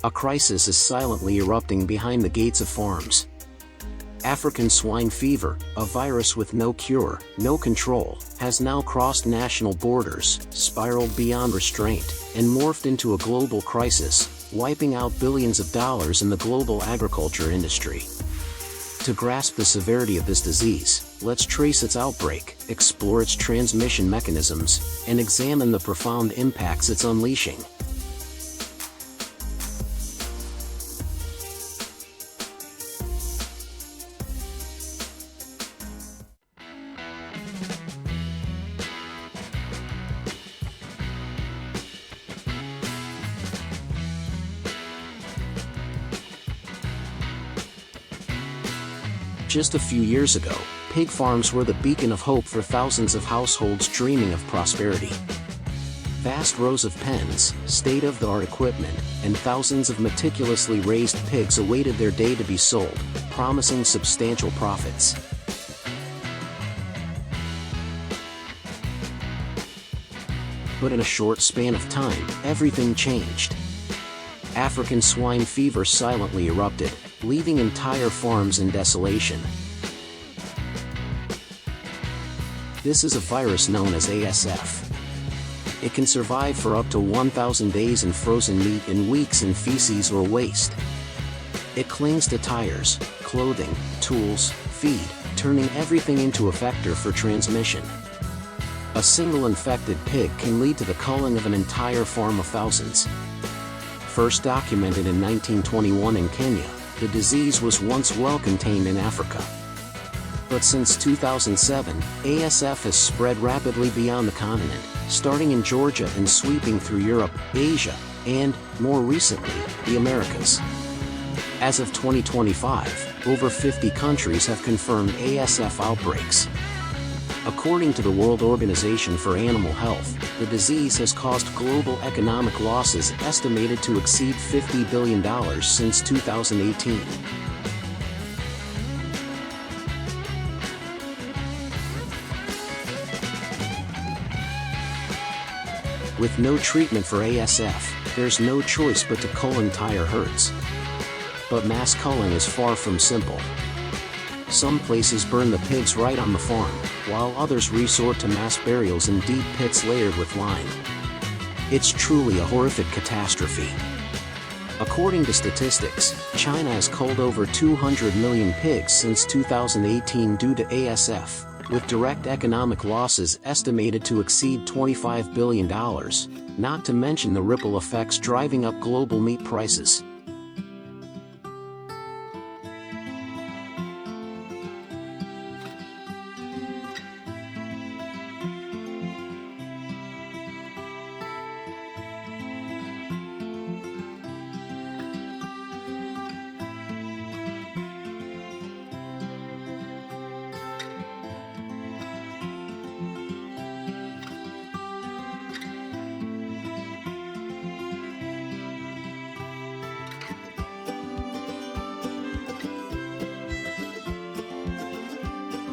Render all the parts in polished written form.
A crisis is silently erupting behind the gates of farms. African swine fever, a virus with no cure, no control, has now crossed national borders, spiraled beyond restraint, and morphed into a global crisis, wiping out billions of dollars in the global agriculture industry. To grasp the severity of this disease, let's trace its outbreak, explore its transmission mechanisms, and examine the profound impacts it's unleashing. Just a few years ago, pig farms were the beacon of hope for thousands of households dreaming of prosperity. Vast rows of pens, state-of-the-art equipment, and thousands of meticulously raised pigs awaited their day to be sold, promising substantial profits. But in a short span of time, everything changed. African swine fever silently erupted, leaving entire farms in desolation. This is a virus known as ASF. It can survive for up to 1,000 days in frozen meat and weeks in feces or waste. It clings to tires, clothing, tools, feed, turning everything into a vector for transmission. A single infected pig can lead to the culling of an entire farm of thousands. First documented in 1921 in Kenya, the disease was once well contained in Africa. But since 2007, ASF has spread rapidly beyond the continent, starting in Georgia and sweeping through Europe, Asia, and, more recently, the Americas. As of 2025, over 50 countries have confirmed ASF outbreaks. According to the World Organization for Animal Health, the disease has caused global economic losses estimated to exceed $50 billion since 2018. With no treatment for ASF, there's no choice but to cull entire herds. But mass culling is far from simple. Some places burn the pigs right on the farm, while others resort to mass burials in deep pits layered with lime. It's truly a horrific catastrophe. According to statistics, China has culled over 200 million pigs since 2018 due to ASF, with direct economic losses estimated to exceed $25 billion, not to mention the ripple effects driving up global meat prices.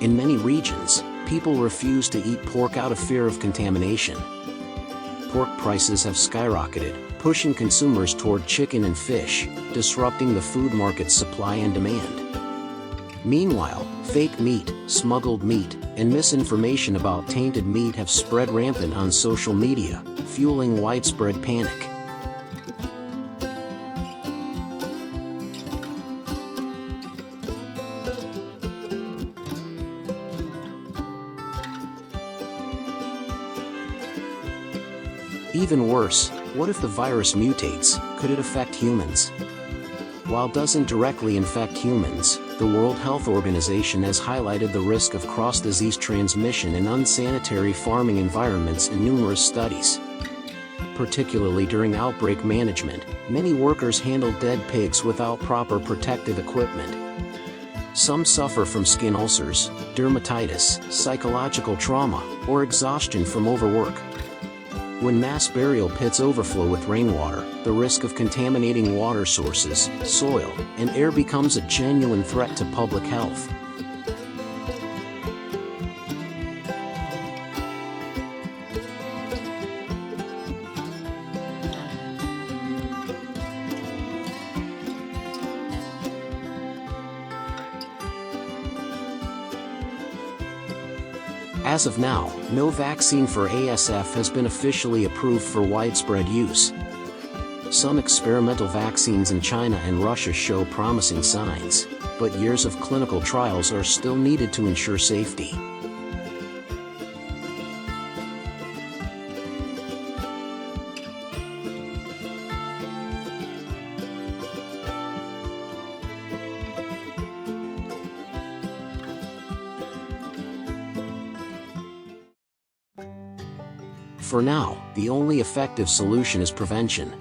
In many regions, people refuse to eat pork out of fear of contamination. Pork prices have skyrocketed, pushing consumers toward chicken and fish, disrupting the food market's supply and demand. Meanwhile, fake meat, smuggled meat, and misinformation about tainted meat have spread rampant on social media, fueling widespread panic. Even worse, what if the virus mutates? Could it affect humans? While it doesn't directly infect humans, the World Health Organization has highlighted the risk of cross-disease transmission in unsanitary farming environments in numerous studies. Particularly during outbreak management, many workers handle dead pigs without proper protective equipment. Some suffer from skin ulcers, dermatitis, psychological trauma, or exhaustion from overwork. When mass burial pits overflow with rainwater, the risk of contaminating water sources, soil, and air becomes a genuine threat to public health. As of now, no vaccine for ASF has been officially approved for widespread use. Some experimental vaccines in China and Russia show promising signs, but years of clinical trials are still needed to ensure safety. For now, the only effective solution is prevention.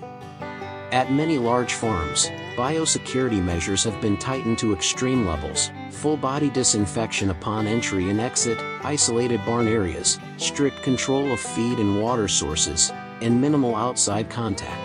At many large farms, biosecurity measures have been tightened to extreme levels: full-body disinfection upon entry and exit, isolated barn areas, strict control of feed and water sources, and minimal outside contact.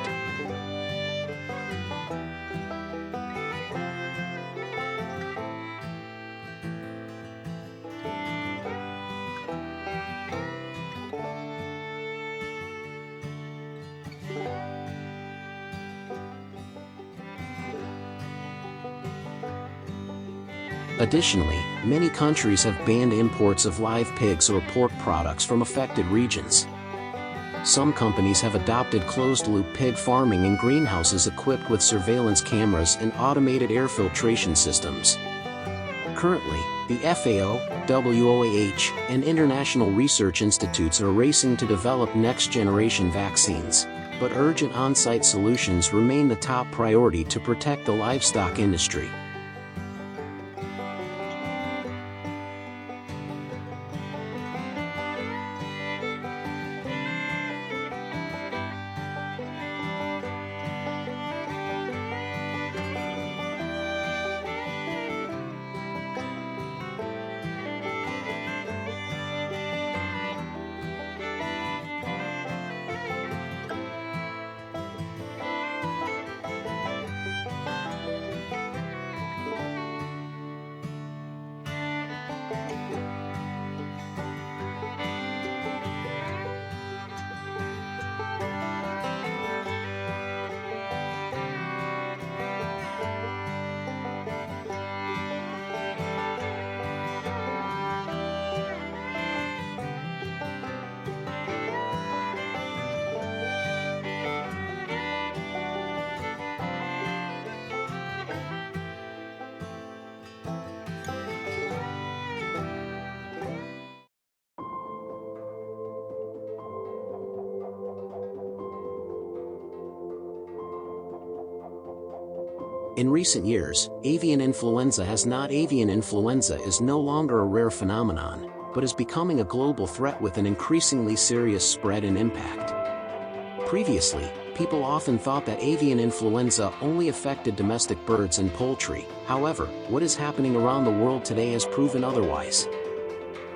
Additionally, many countries have banned imports of live pigs or pork products from affected regions. Some companies have adopted closed-loop pig farming in greenhouses equipped with surveillance cameras and automated air filtration systems. Currently, the FAO, WOAH, and international research institutes are racing to develop next-generation vaccines, but urgent on-site solutions remain the top priority to protect the livestock industry. In recent years, avian influenza is no longer a rare phenomenon, but is becoming a global threat with an increasingly serious spread and impact. Previously, people often thought that avian influenza only affected domestic birds and poultry. However, what is happening around the world today has proven otherwise.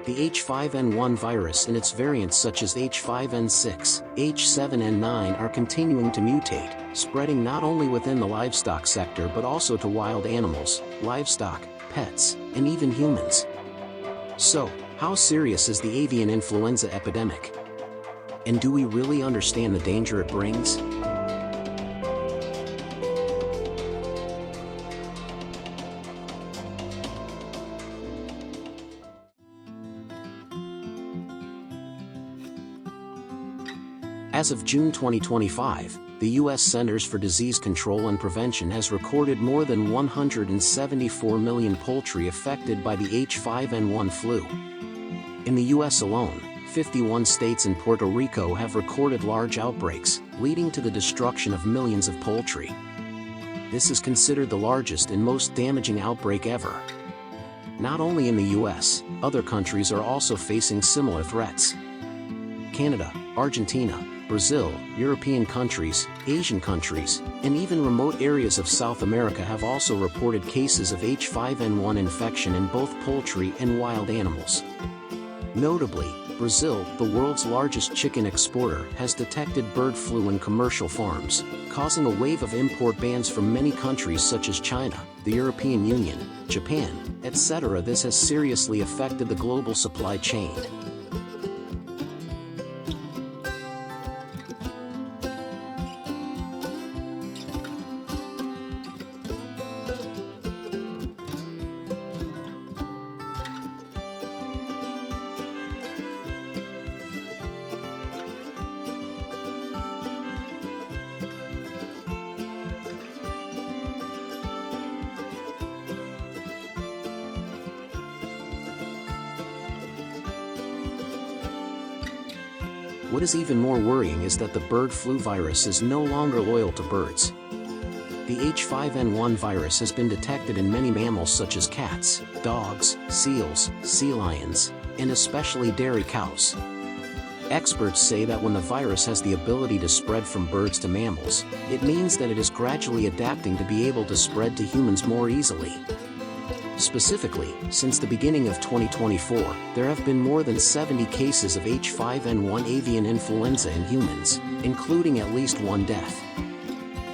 The H5N1 virus and its variants such as H5N6, H7N9 are continuing to mutate, spreading not only within the livestock sector but also to wild animals, livestock, pets, and even humans. So, how serious is the avian influenza epidemic? And do we really understand the danger it brings? As of June 2025, the U.S. Centers for Disease Control and Prevention has recorded more than 174 million poultry affected by the H5N1 flu. In the U.S. alone, 51 states and Puerto Rico have recorded large outbreaks, leading to the destruction of millions of poultry. This is considered the largest and most damaging outbreak ever. Not only in the U.S., other countries are also facing similar threats. Canada, Argentina, Brazil, European countries, Asian countries, and even remote areas of South America have also reported cases of H5N1 infection in both poultry and wild animals. Notably, Brazil, the world's largest chicken exporter, has detected bird flu in commercial farms, causing a wave of import bans from many countries such as China, the European Union, Japan, etc. This has seriously affected the global supply chain. What is even more worrying is that the bird flu virus is no longer loyal to birds. The H5N1 virus has been detected in many mammals such as cats, dogs, seals, sea lions, and especially dairy cows. Experts say that when the virus has the ability to spread from birds to mammals, it means that it is gradually adapting to be able to spread to humans more easily. Specifically, since the beginning of 2024, there have been more than 70 cases of H5N1 avian influenza in humans, including at least one death.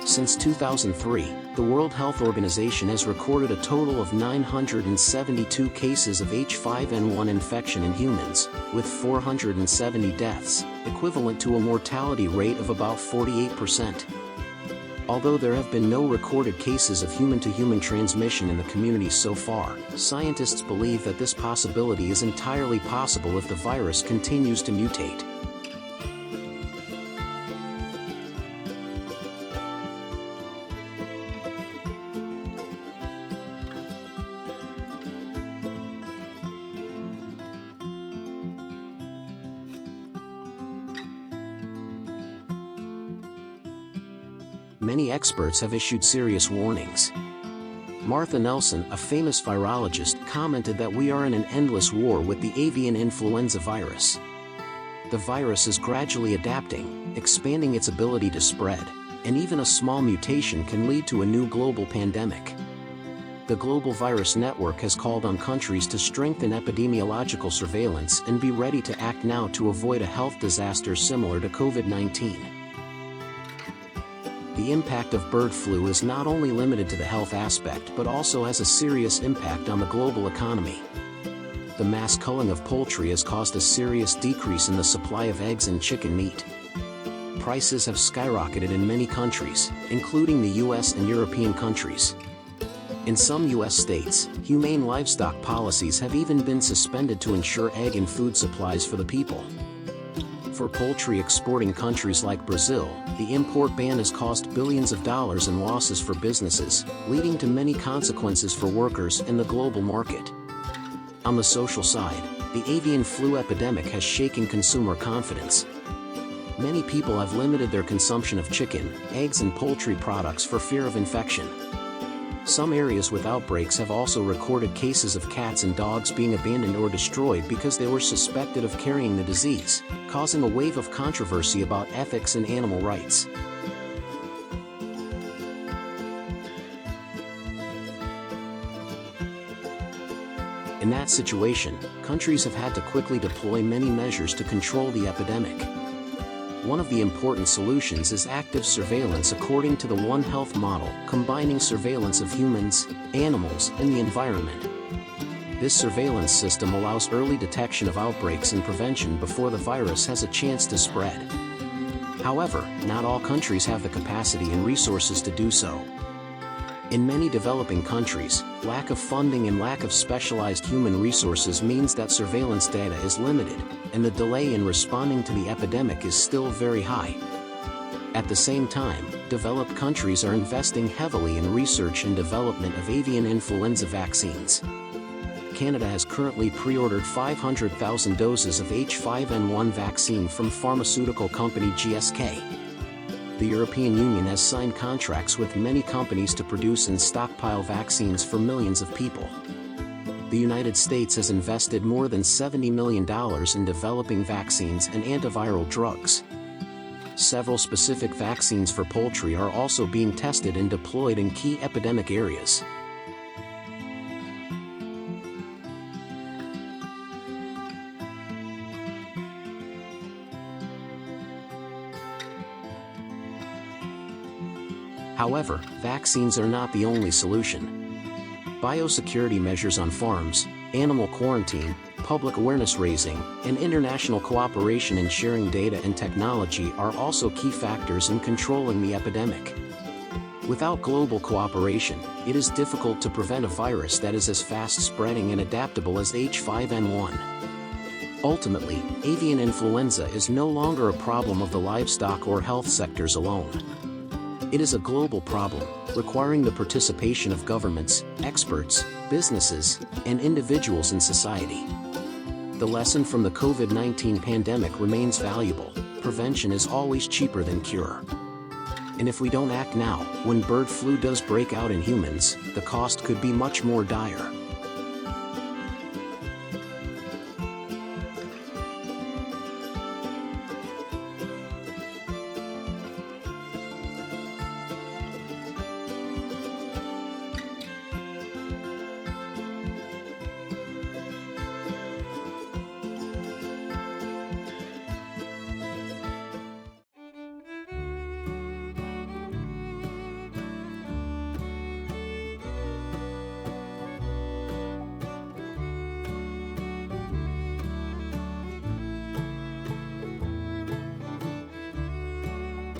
Since 2003, the World Health Organization has recorded a total of 972 cases of H5N1 infection in humans, with 470 deaths, equivalent to a mortality rate of about 48%. Although there have been no recorded cases of human-to-human transmission in the community so far, scientists believe that this possibility is entirely possible if the virus continues to mutate. Many experts have issued serious warnings. Martha Nelson, a famous virologist, commented that we are in an endless war with the avian influenza virus. The virus is gradually adapting, expanding its ability to spread, and even a small mutation can lead to a new global pandemic. The Global Virus Network has called on countries to strengthen epidemiological surveillance and be ready to act now to avoid a health disaster similar to COVID-19. The impact of bird flu is not only limited to the health aspect but also has a serious impact on the global economy. The mass culling of poultry has caused a serious decrease in the supply of eggs and chicken meat. Prices have skyrocketed in many countries, including the US and European countries. In some US states, humane livestock policies have even been suspended to ensure egg and food supplies for the people. For poultry exporting countries like Brazil, the import ban has cost billions of dollars in losses for businesses, leading to many consequences for workers and the global market. On the social side, the avian flu epidemic has shaken consumer confidence. Many people have limited their consumption of chicken, eggs and poultry products for fear of infection. Some areas with outbreaks have also recorded cases of cats and dogs being abandoned or destroyed because they were suspected of carrying the disease, causing a wave of controversy about ethics and animal rights. In that situation, countries have had to quickly deploy many measures to control the epidemic. One of the important solutions is active surveillance according to the One Health model, combining surveillance of humans, animals, and the environment. This surveillance system allows early detection of outbreaks and prevention before the virus has a chance to spread. However, not all countries have the capacity and resources to do so. In many developing countries, lack of funding and lack of specialized human resources means that surveillance data is limited, and the delay in responding to the epidemic is still very high. At the same time, developed countries are investing heavily in research and development of avian influenza vaccines. Canada has currently pre-ordered 500,000 doses of H5N1 vaccine from pharmaceutical company GSK. The European Union has signed contracts with many companies to produce and stockpile vaccines for millions of people. The United States has invested more than $70 million in developing vaccines and antiviral drugs. Several specific vaccines for poultry are also being tested and deployed in key epidemic areas. However, vaccines are not the only solution. Biosecurity measures on farms, animal quarantine, public awareness raising, and international cooperation in sharing data and technology are also key factors in controlling the epidemic. Without global cooperation, it is difficult to prevent a virus that is as fast spreading and adaptable as H5N1. Ultimately, avian influenza is no longer a problem of the livestock or health sectors alone. It is a global problem, requiring the participation of governments, experts, businesses, and individuals in society. The lesson from the COVID-19 pandemic remains valuable. prevention is always cheaper than cure. And if we don't act now, when bird flu does break out in humans, the cost could be much more dire.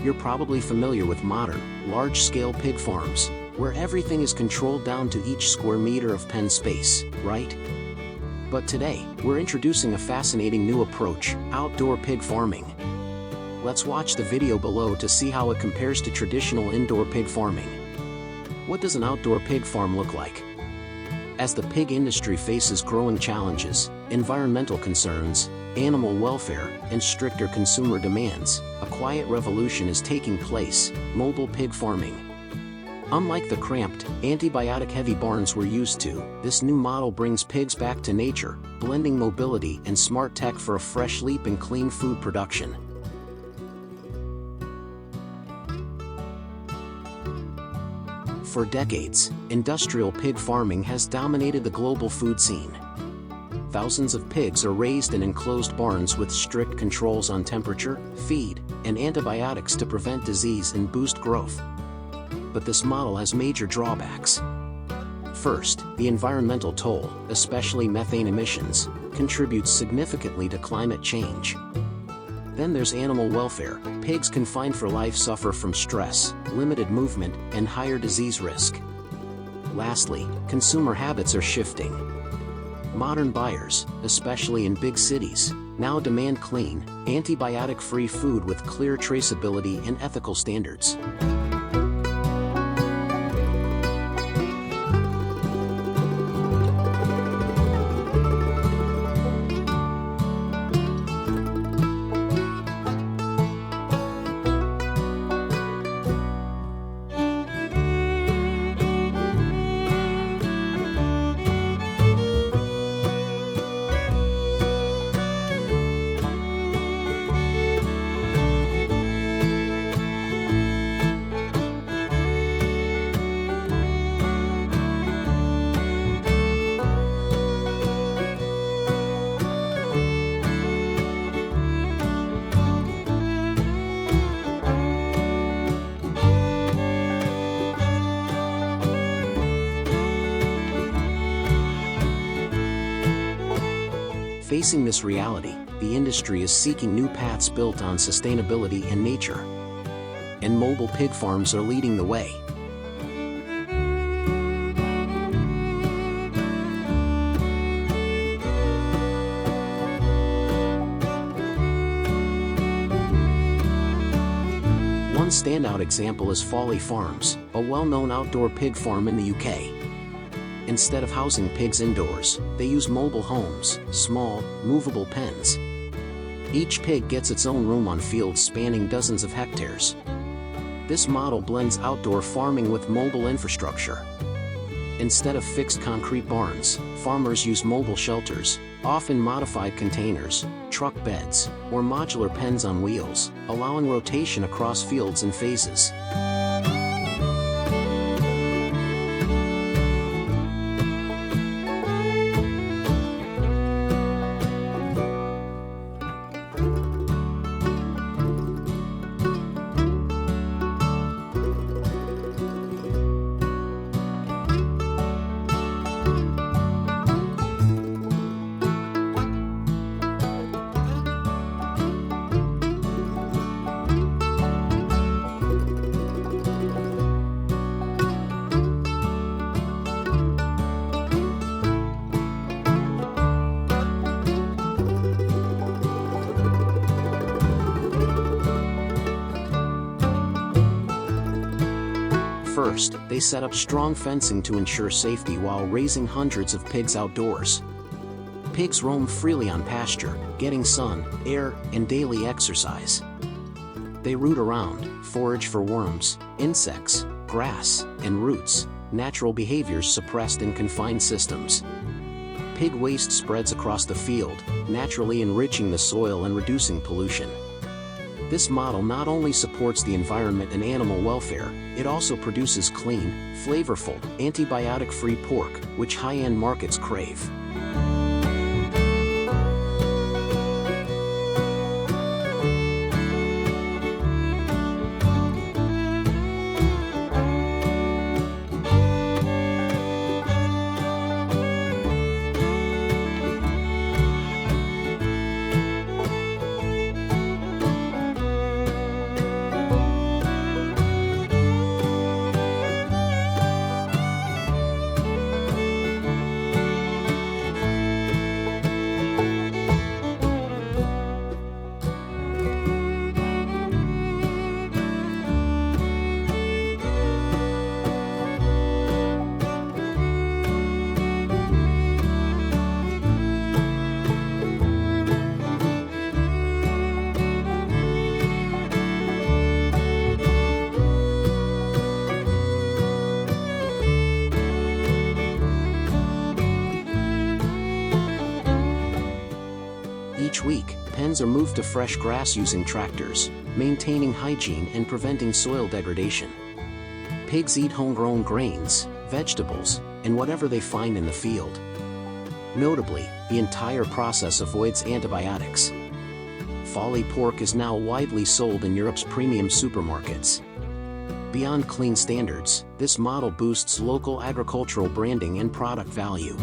You're probably familiar with modern, large-scale pig farms, where everything is controlled down to each square meter of pen space, right? But today, we're introducing a fascinating new approach, outdoor pig farming. Let's watch the video below to see how it compares to traditional indoor pig farming. What does an outdoor pig farm look like? As the pig industry faces growing challenges, environmental concerns, animal welfare, and stricter consumer demands, a quiet revolution is taking place: mobile pig farming. Unlike the cramped, antibiotic-heavy barns we're used to, this new model brings pigs back to nature, blending mobility and smart tech for a fresh leap in clean food production. For decades, industrial pig farming has dominated the global food scene. Thousands of pigs are raised in enclosed barns with strict controls on temperature, feed, and antibiotics to prevent disease and boost growth. But this model has major drawbacks. First, the environmental toll, especially methane emissions, contributes significantly to climate change. Then there's animal welfare. Pigs confined for life suffer from stress, limited movement, and higher disease risk. Lastly, consumer habits are shifting. Modern buyers, especially in big cities, now demand clean, antibiotic-free food with clear traceability and ethical standards. Facing this reality, the industry is seeking new paths built on sustainability and nature. And mobile pig farms are leading the way. One standout example is Folly Farms, a well-known outdoor pig farm in the UK. Instead of housing pigs indoors, they use mobile homes, small, movable pens. Each pig gets its own room on fields spanning dozens of hectares. This model blends outdoor farming with mobile infrastructure. Instead of fixed concrete barns, farmers use mobile shelters, often modified containers, truck beds, or modular pens on wheels, allowing rotation across fields and phases. First, they set up strong fencing to ensure safety while raising hundreds of pigs outdoors. Pigs roam freely on pasture, getting sun, air, and daily exercise. They root around, forage for worms, insects, grass, and roots, natural behaviors suppressed in confined systems. Pig waste spreads across the field, naturally enriching the soil and reducing pollution. This model not only supports the environment and animal welfare, it also produces clean, flavorful, antibiotic-free pork, which high-end markets crave. Each week, pens are moved to fresh grass using tractors, maintaining hygiene and preventing soil degradation. Pigs eat homegrown grains, vegetables, and whatever they find in the field. Notably, the entire process avoids antibiotics. Folly pork is now widely sold in Europe's premium supermarkets. Beyond clean standards, this model boosts local agricultural branding and product value.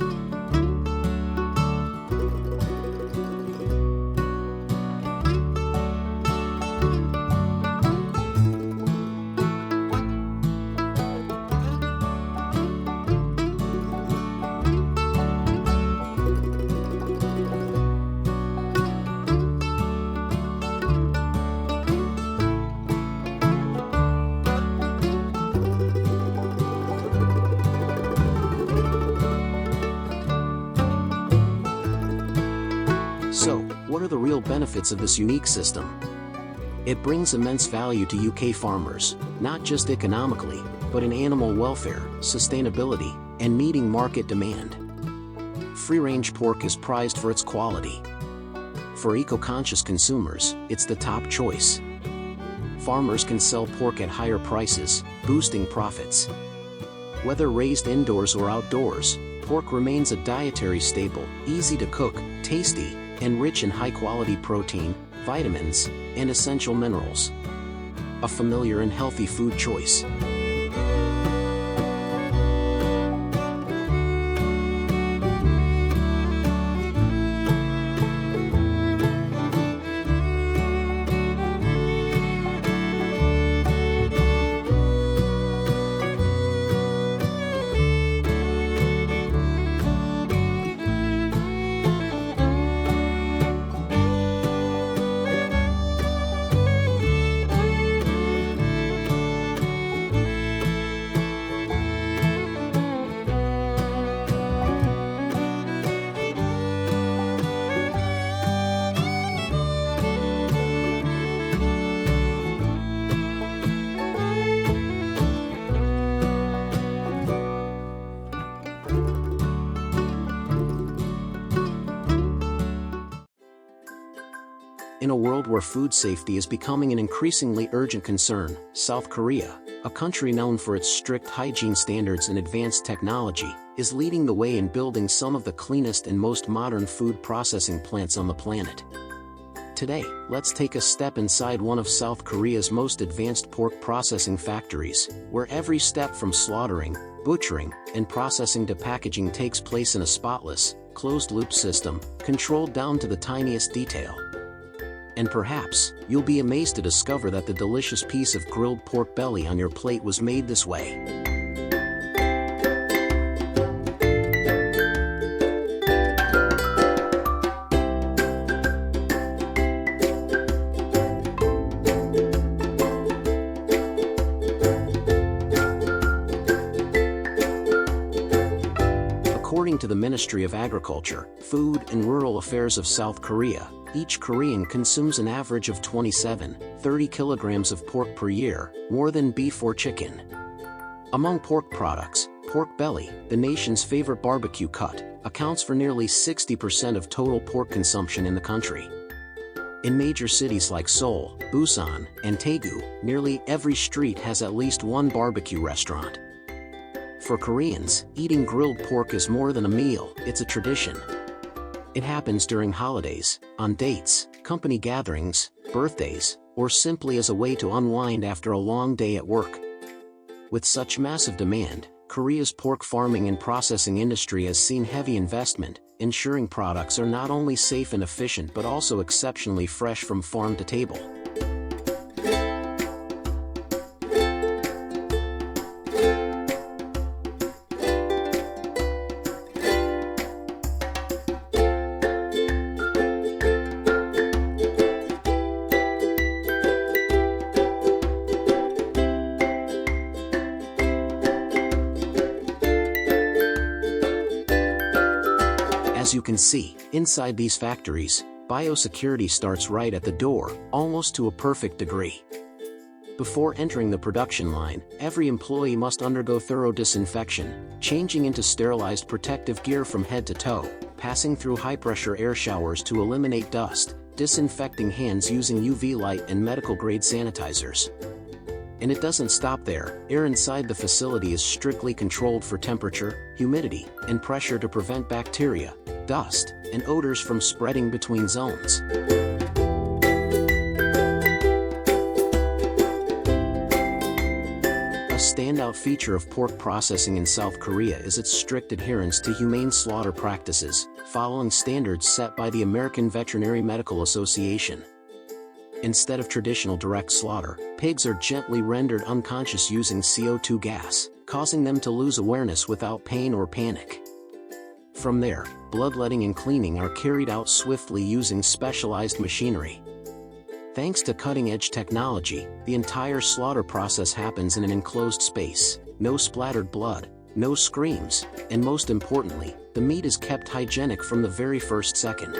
So, what are the real benefits of this unique system? It brings immense value to UK farmers, not just economically, but in animal welfare, sustainability, and meeting market demand. Free-range pork is prized for its quality. For eco-conscious consumers, it's the top choice. Farmers can sell pork at higher prices, boosting profits. Whether raised indoors or outdoors, pork remains a dietary staple, easy to cook, tasty, and rich in high-quality protein, vitamins, and essential minerals. A familiar and healthy food choice. In a world where food safety is becoming an increasingly urgent concern, South Korea, a country known for its strict hygiene standards and advanced technology, is leading the way in building some of the cleanest and most modern food processing plants on the planet. Today, let's take a step inside one of South Korea's most advanced pork processing factories, where every step from slaughtering, butchering, and processing to packaging takes place in a spotless, closed-loop system, controlled down to the tiniest detail. And perhaps, you'll be amazed to discover that the delicious piece of grilled pork belly on your plate was made this way. According to the Ministry of Agriculture, Food and Rural Affairs of South Korea, each Korean consumes an average of 27-30 kilograms of pork per year, more than beef or chicken. Among pork products, pork belly, the nation's favorite barbecue cut, accounts for nearly 60% of total pork consumption in the country. In major cities like Seoul, Busan, and Daegu, nearly every street has at least one barbecue restaurant. For Koreans, eating grilled pork is more than a meal, it's a tradition. It happens during holidays, on dates, company gatherings, birthdays, or simply as a way to unwind after a long day at work. With such massive demand, Korea's pork farming and processing industry has seen heavy investment, ensuring products are not only safe and efficient but also exceptionally fresh from farm to table. As you can see, inside these factories, biosecurity starts right at the door, almost to a perfect degree. Before entering the production line, every employee must undergo thorough disinfection, changing into sterilized protective gear from head to toe, passing through high-pressure air showers to eliminate dust, disinfecting hands using UV light and medical-grade sanitizers. And it doesn't stop there. Air inside the facility is strictly controlled for temperature, humidity, and pressure to prevent bacteria, dust, and odors from spreading between zones. A standout feature of pork processing in South Korea is its strict adherence to humane slaughter practices, following standards set by the American Veterinary Medical Association. Instead of traditional direct slaughter, pigs are gently rendered unconscious using CO2 gas, causing them to lose awareness without pain or panic. From there, bloodletting and cleaning are carried out swiftly using specialized machinery. Thanks to cutting-edge technology, the entire slaughter process happens in an enclosed space, no splattered blood, no screams, and most importantly, the meat is kept hygienic from the very first second.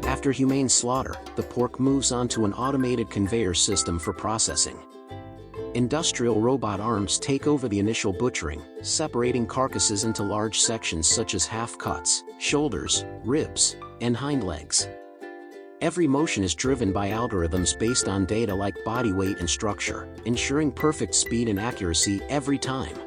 After humane slaughter, the pork moves on to an automated conveyor system for processing. Industrial robot arms take over the initial butchering, separating carcasses into large sections such as half-cuts, shoulders, ribs, and hind legs. Every motion is driven by algorithms based on data like body weight and structure, ensuring perfect speed and accuracy every time.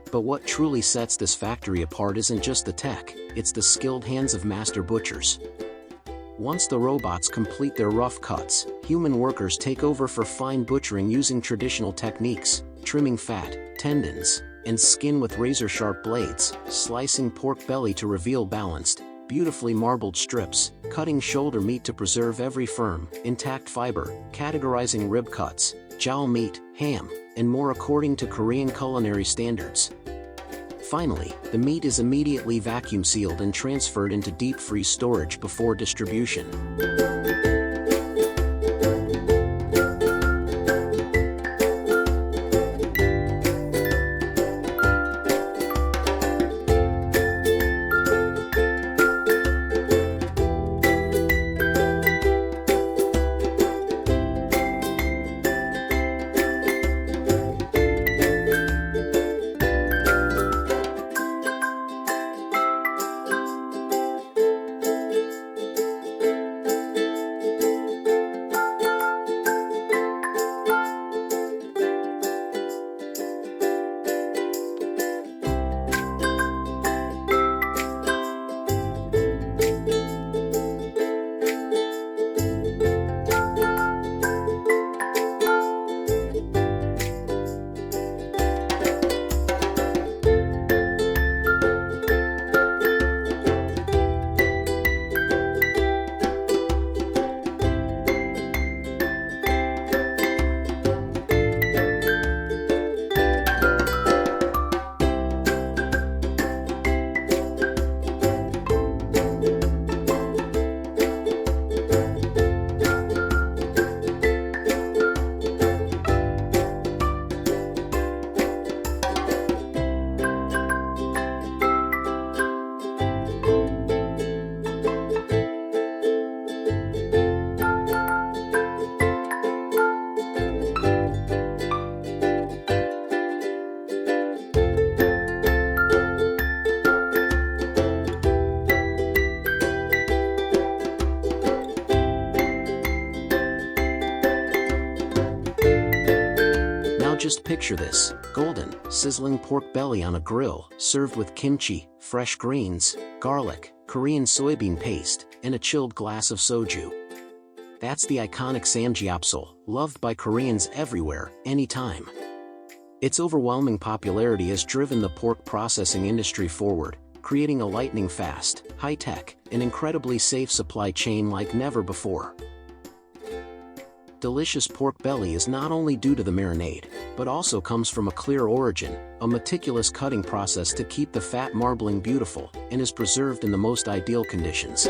But what truly sets this factory apart isn't just the tech, it's the skilled hands of master butchers. Once the robots complete their rough cuts, human workers take over for fine butchering using traditional techniques, trimming fat, tendons, and skin with razor-sharp blades, slicing pork belly to reveal balanced, beautifully marbled strips, cutting shoulder meat to preserve every firm, intact fiber, categorizing rib cuts, jowl meat, ham, and more according to Korean culinary standards. Finally, the meat is immediately vacuum sealed and transferred into deep freeze storage before distribution. Just picture this, golden, sizzling pork belly on a grill, served with kimchi, fresh greens, garlic, Korean soybean paste, and a chilled glass of soju. That's the iconic samgyeopsal, loved by Koreans everywhere, anytime. Its overwhelming popularity has driven the pork processing industry forward, creating a lightning-fast, high-tech, and incredibly safe supply chain like never before. Delicious pork belly is not only due to the marinade, but also comes from a clear origin, a meticulous cutting process to keep the fat marbling beautiful, and is preserved in the most ideal conditions.